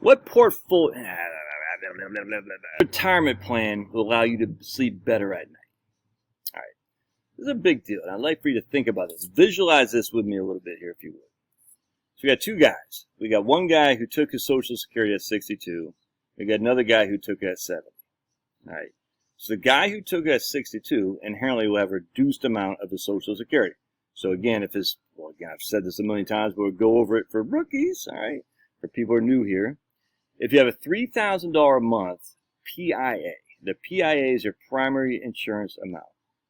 What portfolio retirement plan will allow you to sleep better at night? All right, this is a big deal, and I'd like for you to think about this. Visualize this with me a little bit here, if you would. So we got two guys. We got one guy who took his Social Security at 62. We got another guy who took it at 70. All right. So the guy who took it at 62 inherently will have a reduced amount of his Social Security. So again, if his, well, again, I've said this a million times, but we'll go over it for rookies, all right, for people who are new here. If you have a $3,000 a month PIA, the PIA is your primary insurance amount,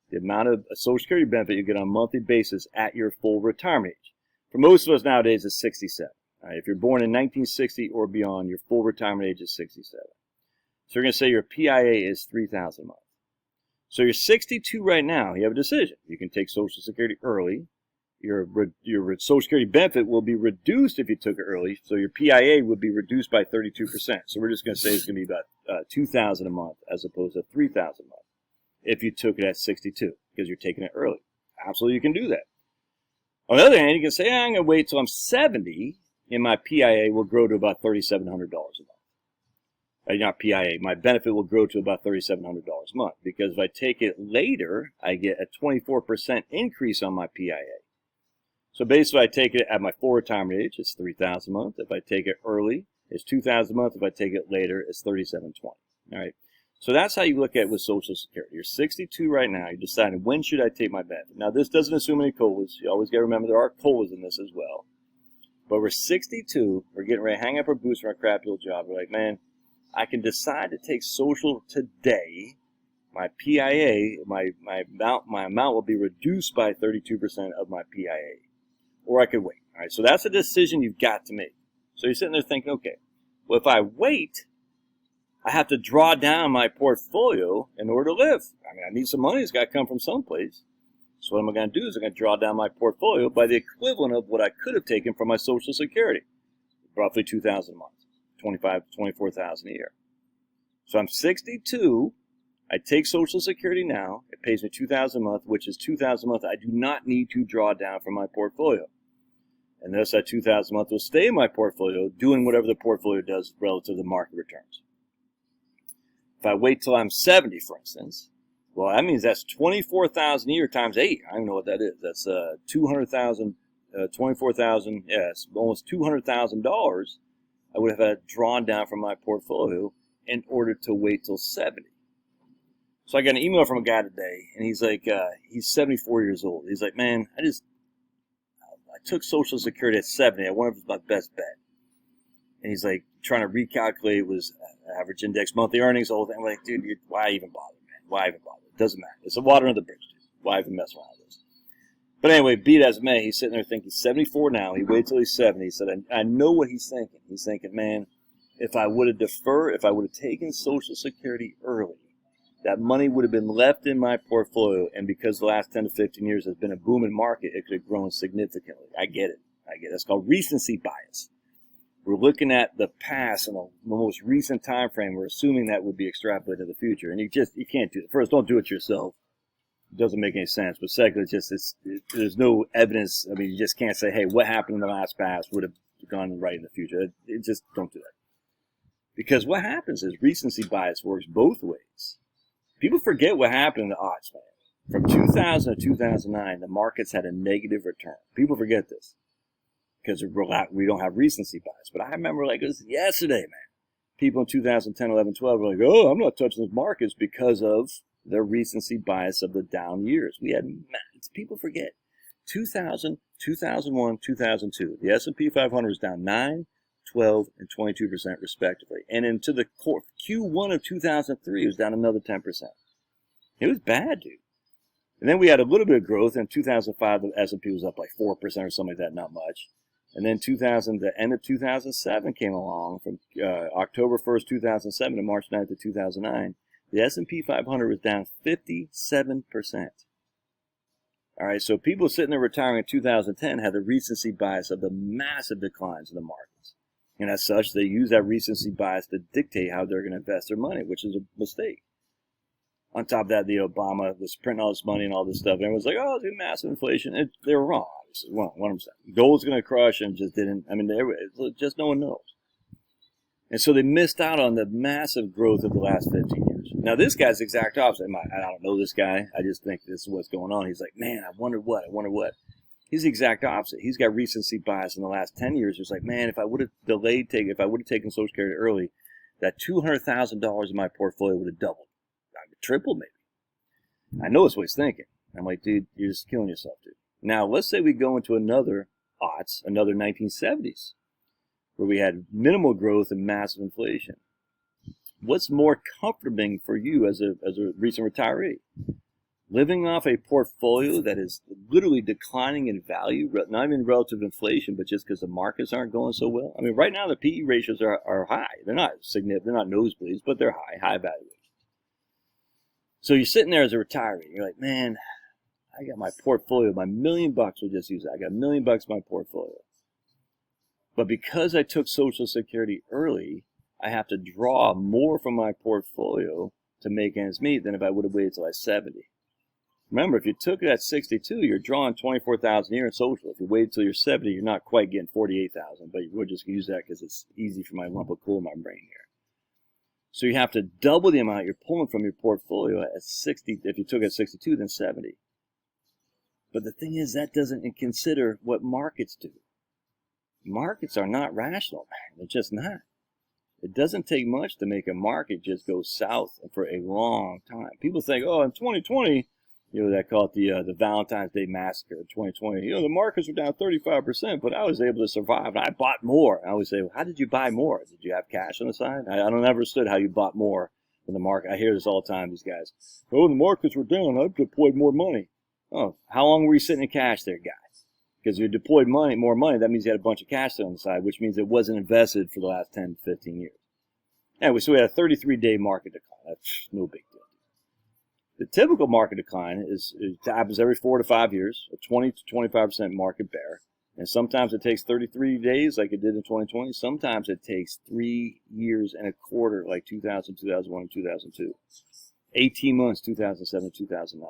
the amount of Social Security benefit you get on a monthly basis at your full retirement age. For most of us nowadays, it's 67. All right, if you're born in 1960 or beyond, your full retirement age is 67. So we're going to say your PIA is $3,000 a month. So you're 62 right now. You have a decision. You can take Social Security early. Your Social Security benefit will be reduced if you took it early. So your PIA would be reduced by 32%. So we're just going to say it's going to be about $2,000 a month as opposed to $3,000 a month if you took it at 62 because you're taking it early. Absolutely, you can do that. On the other hand, you can say, I'm going to wait till I'm 70 and my PIA will grow to about $3,700 a month. Not PIA, my benefit will grow to about $3,700 a month because if I take it later, I get a 24% increase on my PIA. So basically, I take it at my full retirement age, it's $3,000 a month. If I take it early, it's $2,000 a month. If I take it later, it's $3,720. All right. So that's how you look at it with Social Security. You're 62 right now. You're deciding when should I take my benefit. Now, this doesn't assume any COLAs. You always got to remember there are COLAs in this as well. But we're 62. We're getting ready to hang up our boots from our crappy old job. We're like, man, I can decide to take Social today. My PIA, my amount will be reduced by 32% of my PIA. Or I could wait. All right, so that's a decision you've got to make. So you're sitting there thinking, okay, well, if I wait, I have to draw down my portfolio in order to live. I mean, I need some money. It's got to come from someplace. So what am I going to do is I'm going to draw down my portfolio by the equivalent of what I could have taken from my Social Security, roughly $2,000 a month, $24,000 a year. So I'm 62. I take Social Security now. It pays me $2,000 a month, which is $2,000 a month I do not need to draw down from my portfolio. And thus that $2,000 a month will stay in my portfolio, doing whatever the portfolio does relative to the market returns. If I wait till I'm 70, for instance, well, that means that's $24,000 a year times 8. I don't know what that is. That's $200,000, $24,000. Yes, almost $200,000. I would have had drawn down from my portfolio in order to wait till 70. So I got an email from a guy today, and he's like, he's 74 years old. He's like, man, I took Social Security at 70. I wonder if it's my best bet. And he's like, trying to recalculate was average index monthly earnings, the whole thing. I'm like, dude, why even bother, man? Why even bother? It doesn't matter. It's a water under the bridge, dude. Why even mess around with this? But anyway, be it as it may, he's sitting there thinking, he's 74 now. He waits till he's 70. He said, I know what he's thinking. He's thinking, man, if I would have taken Social Security early, that money would have been left in my portfolio, and because the last 10 to 15 years has been a booming market, it could have grown significantly. I get it. That's called recency bias. We're looking at the past and the most recent time frame. We're assuming that would be extrapolated to the future, and you can't do it. First, don't do it yourself. It doesn't make any sense. But second, there's no evidence. I mean, you just can't say, hey, what happened in the last past would have gone right in the future. Just don't do that. Because what happens is recency bias works both ways. People forget what happened in the aughts, man. From 2000 to 2009, the markets had a negative return. People forget this because we don't have recency bias. But I remember like it was yesterday, man. People in 2010, 11, 12 were like, oh, I'm not touching those markets because of the recency bias of the down years. People forget. 2000, 2001, 2002. The S&P 500 is down 9, 12, and 22% respectively. And into the Q1 of 2003, it was down another 10%. It was bad, dude. And then we had a little bit of growth. In 2005, the S&P was up like 4% or something like that, not much. And then the end of 2007 came along from October 1st, 2007 to March 9th of 2009. The S&P 500 was down 57%. All right, so people sitting there retiring in 2010 had the recency bias of the massive declines in the markets. And as such, they use that recency bias to dictate how they're going to invest their money, which is a mistake. On top of that, the Obama was printing all this money and all this stuff. And everyone's like, oh, it's massive inflation. They were wrong, obviously. 100%. Gold's going to crush and just didn't. I mean, just no one knows. And so they missed out on the massive growth of the last 15 years. Now, this guy's the exact opposite. I don't know this guy. I just think this is what's going on. He's like, man, I wonder what. He's the exact opposite. He's got recency bias in the last 10 years. He's like, man, if I would have if I would have taken Social Security early, that $200,000 in my portfolio would have doubled. Tripled, maybe. I know it's what he's thinking. I'm like, dude, you're just killing yourself, dude. Now, let's say we go into another 1970s, where we had minimal growth and massive inflation. What's more comforting for you as a recent retiree? Living off a portfolio that is literally declining in value, not even relative to inflation, but just because the markets aren't going so well. I mean, right now the PE ratios are high. They're not significant. They're not nosebleeds, but they're high valuation. So you're sitting there as a retiree. You're like, man, I got my portfolio, my $1 million. We'll just use that. I got $1 million in my portfolio. But because I took Social Security early, I have to draw more from my portfolio to make ends meet than if I would have waited till I was 70. Remember, if you took it at 62, you're drawing $24,000 a year in Social. If you wait till you're 70, you're not quite getting $48,000. But we'll just use that because it's easy for my lump of coal in my brain here. So you have to double the amount you're pulling from your portfolio at 60. If you took it at 62, then 70. But the thing is, that doesn't consider what markets do. Markets are not rational, man. They're just not. It doesn't take much to make a market just go south for a long time. People think, oh, in 2020, they call it the Valentine's Day Massacre in 2020. The markets were down 35%, but I was able to survive, and I bought more. I always say, well, how did you buy more? Did you have cash on the side? I don't ever understood how you bought more in the market. I hear this all the time, these guys. Oh, the markets were down. I deployed more money. Oh, how long were you sitting in cash there, guys? Because you deployed more money, that means you had a bunch of cash on the side, which means it wasn't invested for the last 10 to 15 years. Anyway, so we had a 33-day market decline. That's no big deal. The typical market decline happens every 4 to 5 years, a 20 to 25% market bear. And sometimes it takes 33 days like it did in 2020. Sometimes it takes 3 years and a quarter like 2000, 2001, and 2002. 18 months, 2007, 2009.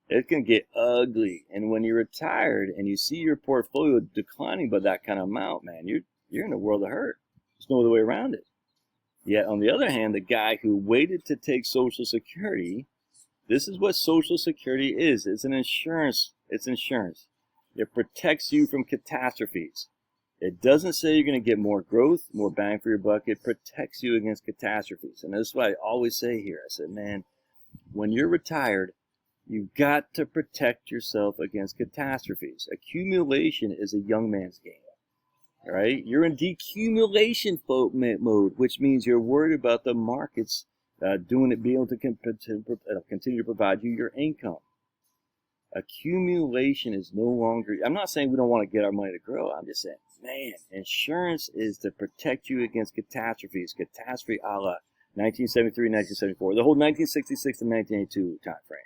It can get ugly. And when you're retired and you see your portfolio declining by that kind of amount, man, you're in a world of hurt. There's no other way around it. Yet, on the other hand, the guy who waited to take Social Security, this is what Social Security is. It's an insurance. It's insurance. It protects you from catastrophes. It doesn't say you're going to get more growth, more bang for your buck. It protects you against catastrophes. And this is what I always say here. I said, man, when you're retired, you've got to protect yourself against catastrophes. Accumulation is a young man's game. All right? You're in decumulation mode, which means you're worried about the markets being able to continue to provide you your income. Accumulation is no longer, I'm not saying we don't want to get our money to grow. I'm just saying, man, insurance is to protect you against catastrophes. Catastrophe a la 1973, 1974, the whole 1966 to 1982 time frame.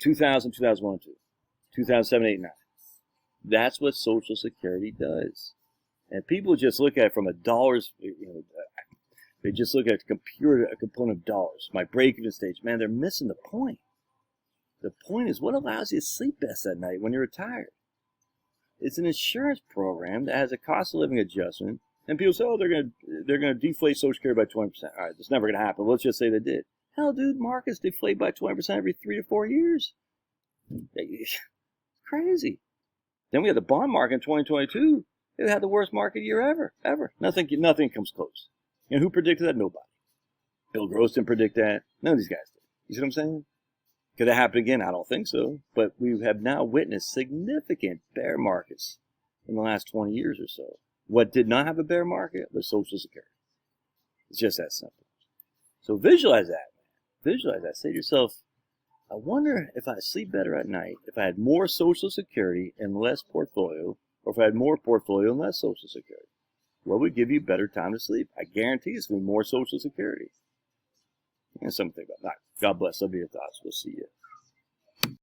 2000, 2001, 2007, 8, 9. That's what Social Security does. And people just look at it from a dollars, they just look at a component of dollars. My break-even stage, man, they're missing the point. The point is what allows you to sleep best at night when you're retired. It's an insurance program that has a cost of living adjustment. And people say, oh, they're gonna deflate Social Security by 20%. All right, that's never gonna happen. Let's just say they did. Hell, dude, markets deflate by 20% every 3 to 4 years. It's crazy. Then we had the bond market in 2022. It had the worst market year ever. Nothing comes close. And who predicted that? Nobody. Bill Gross didn't predict that. None of these guys did. You see what I'm saying? Could that happen again? I don't think so. But we have now witnessed significant bear markets in the last 20 years or so. What did not have a bear market was Social Security. It's just that simple. So visualize that, man. Visualize that. Say to yourself, I wonder if I sleep better at night if I had more Social Security and less portfolio, or if I had more portfolio and less Social Security. What would give you better time to sleep? I guarantee it's going to be more Social Security. And something to think about. All right. God bless. That'll be your thoughts. We'll see you.